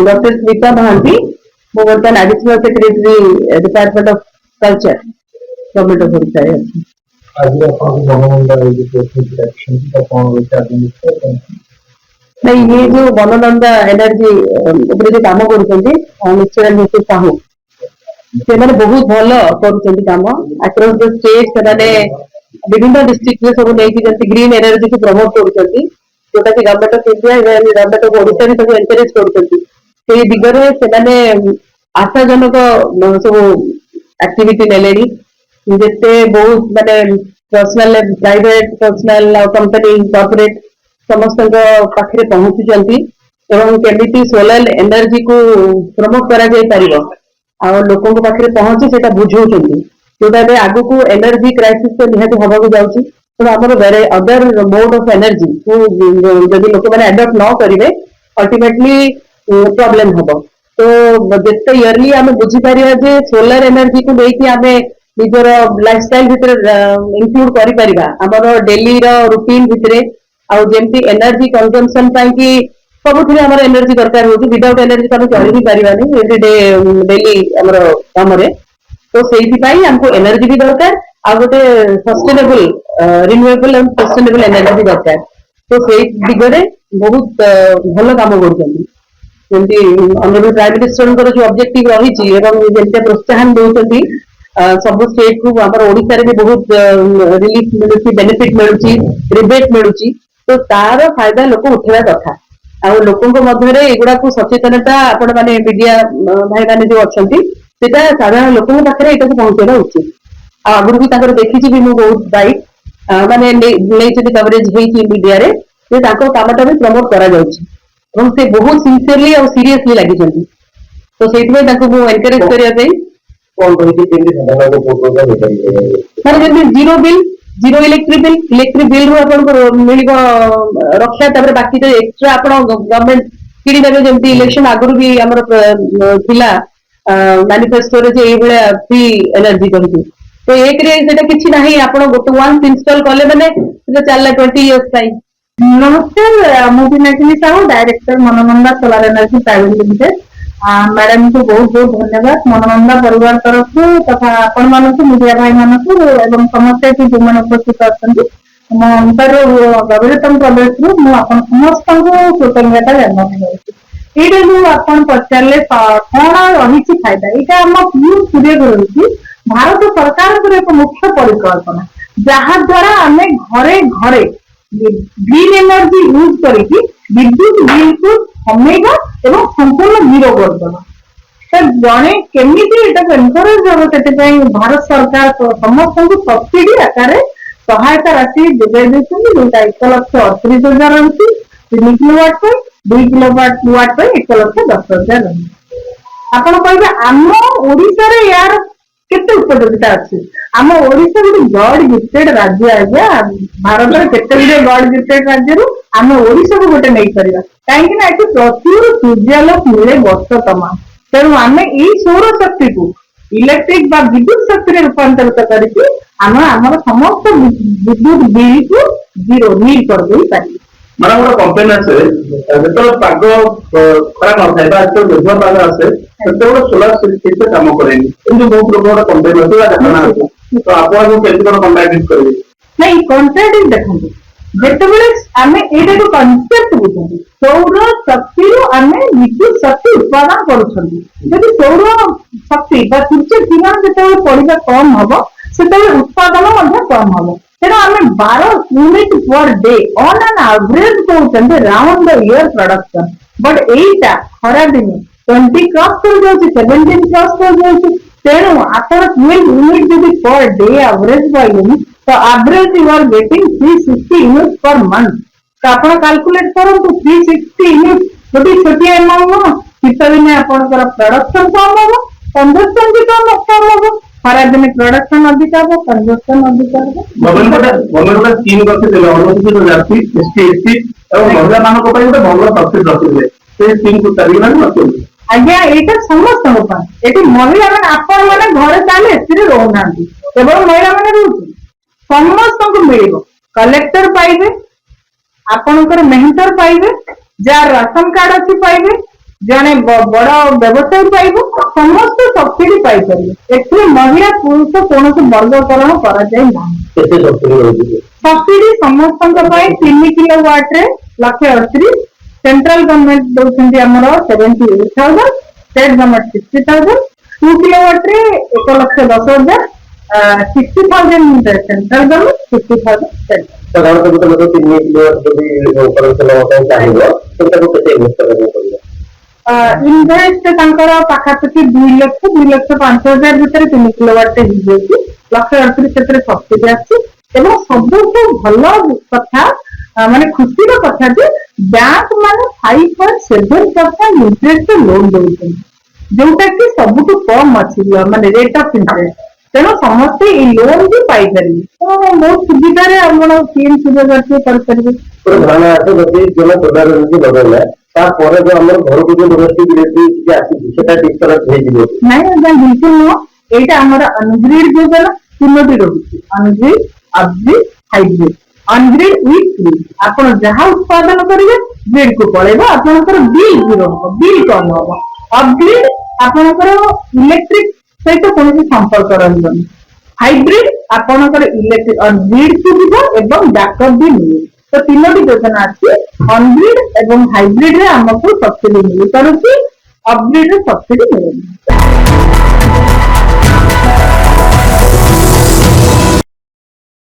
Doctor Smita Mahanti मु बर्तमान additional secretary department of culture government of Odisha आज नहीं ये जो बननंदा एनर्जी जो काम कर साहू से बहुत भल कर काम अक्रॉस द स्टेट से विभिन्न डिस्ट्रिक्ट सब नहीं ग्रीन एनर्जी को प्रमोट कर जोटा कि government of India government of Odisha भी सब एनकरेज कर दिगरे से आशाजनक सब एक्टिविटी नेले जिते बहुत माने personal private personal company corporate समस्त पाखे पहुंचुंट एवं केमिटी सोलर एनर्जी को प्रमोट करा लोकों पाखे पहुंची से बुझाऊं जोटा आग को एनर्जी क्राइसिस तो निहाती हवाक जाऊँगी तो आम अदर मोड ऑफ एनर्जी को जब लोक मैंने एडप्ट न करेंगे अल्टीमेटली प्रॉब्लम हम तो जिते इयरली आम बुझीपर जे सोलर एनर्जी को लेकिन आम निजर लाइफस्टाइल भितर इंक्लूड कर डेली रूटीन भितर आमती एनर्जी कंजम्पशन कि सबुथ एनर्जी दरकार हो विदाउट एनर्जी तो चल भी पारानी एवरीडे डेली काम तो से हमको एनर्जी भी दरकार आ गोटे sustainable renewable and sustainable energy दरकार तो से दिगरे बहुत भल काम करमती ऑनरेबल प्राइम मिनिस्टर जो ऑब्जेक्टिव रही जमी प्रोत्साहन दौरान सब स्टेट को आम ओडिशा भी बहुत रिलीफ मिलूँ बेनिफिट मिलूँ रिबेट मिलूँ तो तार फायदा लोक उठा कथा आ लोकों मध्य एगुड़ा को सचेतनता आपण मैंने मीडिया भाई मैंने जो अच्छा साधारण लोकों पाखे यहाँ पहुंचाना उचित आगुरी भी देखी भी मुझे बहुत बाइक माने कवरेज मीडिया रे कामटा भी प्रमोट करा से बहुत सिंसियरली और सीरियसली लगी तो से एनकरेज करने zero bill zero electric bill रू मिल रक्षा बाकी जो एक्सट्रा आप गवर्नमेंट कि जमी इलेक्शन आगुरी भी आम मैनिफेस्टो फ्री एनर्जी कही तो एक किसी ना आप गोटे वंस इंस्टॉल कले मैंने चलना 20 इयर्स। नमस्कार मुझे Naithili Sahu director Manonanda solar energy private limited madam को बहुत बहुत धन्यवाद मनोनंदा परिवार तरफ तथा आपण मानक मीडिया भाई मानक एवं समस्त जो मैंने उपस्थित अच्छा गभीरतम प्रदेश समस्त कृतज्ञता जन्म ये जो आप पचारे कौन रही फायदा यहाँ आम पीएम सूर्यघर रही भारत सरकार एक मुख्य परिकल्पना जहाँ द्वारा आम घरे घरे ग्रीन एनर्जी यूज करके विद्युत बिल को कमेगा एवं संपूर्ण जीरो करदेगा तो जड़े केमी एनकरेज हम से भारत सरकार समस्त को सब्सिडी आकार सहायता राशि जोगाई जोटा 1,38,000 रही 3 किलोवाट 2 किलोवाट 1,10,000 रही आप कहे आम ओडिशा रे यार केते उपयोगिता अच्छी आम ओडिशा गोटे गॉड गिफ्टेड राज्य आज्ञा भारत में केते गॉड गिफ्टेड राज्य आम ओडिशा को गोटे नहीं पार कहीं प्रचुर सूर्यालोक मिले वर्ष तमाम तेणु आम यही सौर शक्ति को इलेक्ट्रिक विद्युत शक्ति रूपांतरित करके आम समस्त विद्युत बिल को जीरो नील कर दे पारे मैडम गोटे कंप्लेन आसे जो पाग खराब न था मेघुआ पाग आसे गोटे सोलार सिस्टम काम करेनि बहुत लोग गोटे कंप्लेन अच्छे तो आप कंटाक्ट करेंगे नहीं कंट्राक्ट देखते जितेबाला आम ये कनसेप्ट बुझे सौर शक्ति आम विद्युत शक्ति उत्पादन करुँच सौर शक्ति सूर्य किरण जो पड़ा कम हम से उत्पादन कम हम तेणु आम 12 यूनिट पर डे ऑन एन एवरेज कहते round the year production but यहीटा खरा दिन 20 क्रॉस कर जाऊँगी 17 क्रॉस कर जाऊँगी तेणु आप 12 यूनिट जब पर डे एवरेज पाइले तो average you are getting 360 unit per month तो आप कैलकुलेट करूँ 360 यूनिट गोटे छोटी अमाउंट शीत दिन आपंकर प्रोडक्शन कम हम कंजप्शन भी कम हम खरा दिन प्रोडक्शन अधिक हम कंजप्शन अधिक गवर्नमेंट स्कीम रखिले अनुसूचित जाति एसटी एसटी और महिला मानक भल सब्सिडी रखिले से स्कीम को चल आज्ञा यहाँ समस्त ये महिला मैंने आपण मैंने घर चाहे एसटी रोना केवल महिला मैंने रोचे समस्त को मिल कलेक्टर पाइबे आपणकर मेहनतर पाइबे जार राशन कार्ड अच्छी पाइबे जड़े बड़ व्यवसाय पाइब समस्त सब्सिडी पाइपर एथि महिला पुरुष कौन वर्गीकरण सब्सिडी समस्त 3 किलोवाट रे 138 सेंट्रल गवर्नमेंट दौरान आमर 78,000 स्टेट गवर्नमेंट 60,000 2 किलोवाट रे 1,10,000 60,000 सेंट्रल गवर्नमेंट 50,000 स्टेट साधारणतः लोग 3 किलोवाट चाहिए तो इन्वेस्ट करना पड़ेगा इनभेस्ट पाखापाखि 2,05,000 भितर 3 किलोवाट हो 1,38,000 सब्सिडी आसी सब भल कथा माने खुशी कथा जे बैंक माने 5.7% इंटरेस्ट लोन दौरान जोटा कि सबुठ कम अच्छी माने रेट ऑफ इंटरेस्ट तेणु समस्ते ये लोन भी पाई पारे तो बहुत सुविधा स्कीम सुविधा लगेगा तापर जो आम घर को जो डोमेस्टिक रिलेटिव आसी डिफरेंस नहीं बिल्कुल नुह यहाँ आम अनग्रिड योजना 3टी रही अनग्रिड अपग्रिड हाइब्रिड अनग्रिड विथ ग्रिड आप जहाँ उत्पादन करेंगे ग्रिड को पड़ेगा आपंकर बिल जीरो हम बिल कम हम अपग्रिड आपंकर इलेक्ट्रिक सहित कौन संपर्क रही हाइब्रिड आपंकर इलेक्ट्रिक ग्रिड सुविधा एवं बैकअप भी मिले तो 3टी योजना अच्छी अनग्रिड एवं हाइब्रिड रे आमको सब्सिडी मिल पारुची अपग्रिड रे सब्सिडी मिले